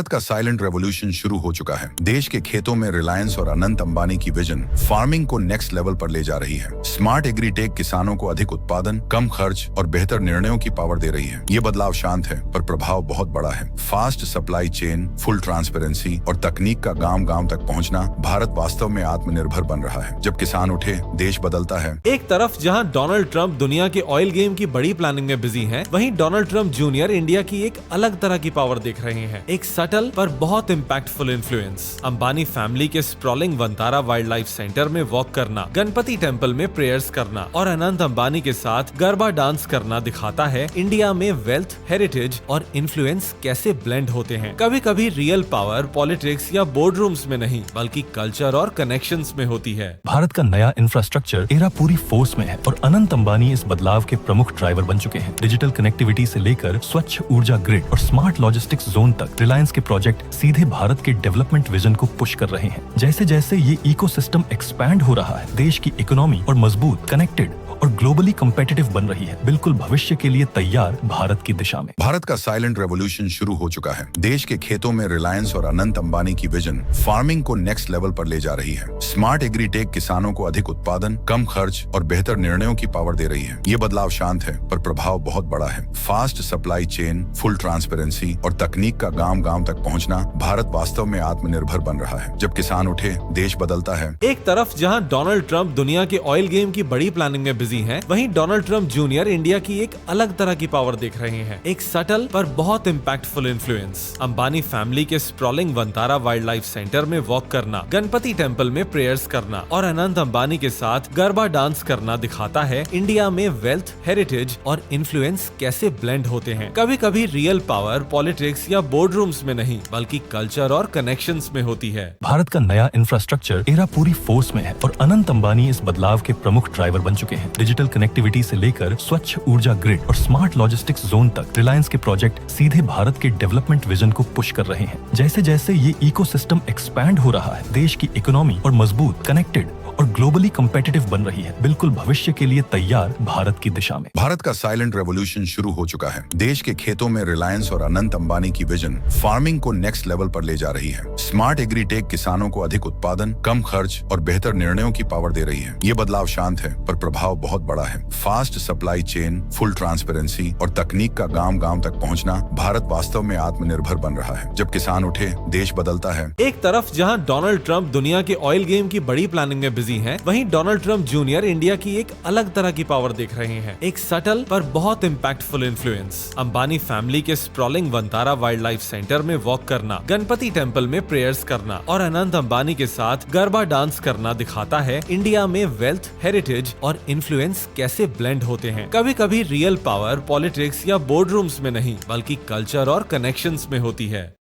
भारत का silent revolution शुरू हो चुका है। देश के खेतों में रिलायंस और अनंत अंबानी की विजन फार्मिंग को नेक्स्ट लेवल पर ले जा रही है। स्मार्ट एग्रीटेक किसानों को अधिक उत्पादन, कम खर्च और बेहतर निर्णयों की पावर दे रही है। ये बदलाव शांत है पर प्रभाव बहुत बड़ा है। Fast supply chain, full transparency और तकनीक का गांव-गांव तक पहुंचना, भारत वास्तव में आत्मनिर्भर बन रहा है। जब किसान उठे, देश बदलता है। एक तरफ जहां डोनाल्ड ट्रंप दुनिया के ऑयल गेम की बड़ी प्लानिंग में बिजी हैं, वहीं डोनाल्ड ट्रंप जूनियर इंडिया की एक अलग तरह की पावर देख रहे हैं। एक सटल पर बहुत इम्पैक्टफुल इन्फ्लुएंस। अंबानी फैमिली के sprawling Vantara wild life centre में वॉक करना, गणपति टेम्पल में प्रेयर्स करना और अनंत अंबानी के साथ गरबा डांस करना दिखाता है इंडिया में वेल्थ, हेरिटेज और इन्फ्लुएंस कैसे ब्लेंड होते हैं। कभी कभी रियल पावर पॉलिटिक्स या बोर्ड रूम्स में नहीं बल्कि कल्चर और कनेक्शंस में होती है। भारत का नया इंफ्रास्ट्रक्चर एरा पूरी फोर्स में है और अनंत अंबानी इस बदलाव के प्रमुख ड्राइवर बन चुके हैं। डिजिटल कनेक्टिविटी से लेकर स्वच्छ ऊर्जा ग्रिड और स्मार्ट लॉजिस्टिक्स जोन तक रिलायंस के प्रोजेक्ट सीधे भारत के डेवलपमेंट विजन को पुश कर रहे हैं। जैसे जैसे ये इकोसिस्टम एक्सपैंड हो रहा है, देश की इकोनॉमी और मजबूत, कनेक्टेड और ग्लोबली कम्पिटिटिव बन रही है, बिल्कुल भविष्य के लिए तैयार भारत की दिशा में। भारत का साइलेंट रेवोल्यूशन शुरू हो चुका है। देश के खेतों में रिलायंस और अनंत अंबानी की विजन फार्मिंग को नेक्स्ट लेवल पर ले जा रही है। स्मार्ट एग्रीटेक किसानों को अधिक उत्पादन, कम खर्च और बेहतर निर्णयों की पावर दे रही है। ये बदलाव शांत है पर प्रभाव बहुत बड़ा है। Fast supply chain, full transparency और तकनीक का गांव-गांव तक पहुंचना, भारत वास्तव में आत्मनिर्भर बन रहा है। जब किसान उठे, देश बदलता है। एक तरफ जहां डोनाल्ड ट्रंप दुनिया के ऑयल गेम की बड़ी प्लानिंग में बिजी हैं, वहीं डोनाल्ड ट्रंप जूनियर इंडिया की एक अलग तरह की पावर देख रहे हैं। एक सटल पर बहुत इम्पैक्टफुल इन्फ्लुएंस। अंबानी फैमिली के sprawling Vantara wild life centre में वॉक करना, गणपति टेम्पल में प्रेयर्स करना और अनंत अंबानी के साथ गरबा डांस करना दिखाता है इंडिया में वेल्थ, हेरिटेज और इन्फ्लुएंस कैसे ब्लेंड होते हैं। कभी कभी रियल पावर पॉलिटिक्स या बोर्ड रूम्स में नहीं बल्कि कल्चर और कनेक्शंस में होती है। भारत का नया इंफ्रास्ट्रक्चर एरा पूरी फोर्स में है और अनंत अंबानी इस बदलाव के प्रमुख ड्राइवर बन चुके हैं। डिजिटल कनेक्टिविटी से लेकर स्वच्छ ऊर्जा ग्रिड और स्मार्ट लॉजिस्टिक्स जोन तक रिलायंस के प्रोजेक्ट सीधे भारत के डेवलपमेंट विजन को पुश कर रहे हैं। जैसे जैसे ये इकोसिस्टम एक्सपैंड हो रहा है, देश की इकोनॉमी और मजबूत, कनेक्टेड और ग्लोबली कम्पिटिटिव बन रही है, बिल्कुल भविष्य के लिए तैयार भारत की दिशा में। भारत का साइलेंट रेवोल्यूशन शुरू हो चुका है। देश के खेतों में रिलायंस और अनंत अंबानी की विजन फार्मिंग को नेक्स्ट लेवल पर ले जा रही है। स्मार्ट एग्रीटेक किसानों को अधिक उत्पादन, कम खर्च और बेहतर निर्णयों की पावर दे रही है। ये बदलाव शांत है पर प्रभाव बहुत बड़ा है। Fast supply chain, full transparency और तकनीक का गांव-गांव तक पहुंचना, भारत वास्तव में आत्मनिर्भर बन रहा है। जब किसान उठे, देश बदलता है। एक तरफ जहां डोनाल्ड ट्रंप दुनिया के ऑयल गेम की बड़ी प्लानिंग में बिजी हैं, वहीं डोनाल्ड ट्रंप जूनियर इंडिया की एक अलग तरह की पावर देख रहे हैं। एक सटल पर बहुत इम्पैक्टफुल इन्फ्लुएंस। अंबानी फैमिली के sprawling Vantara wild life centre में वॉक करना, गणपति टेम्पल में प्रेयर्स करना और अनंत अंबानी के साथ गरबा डांस करना दिखाता है इंडिया में वेल्थ, हेरिटेज और इन्फ्लुएंस कैसे ब्लेंड होते हैं। कभी कभी रियल पावर पॉलिटिक्स या बोर्ड रूम्स में नहीं बल्कि कल्चर और कनेक्शंस में होती है।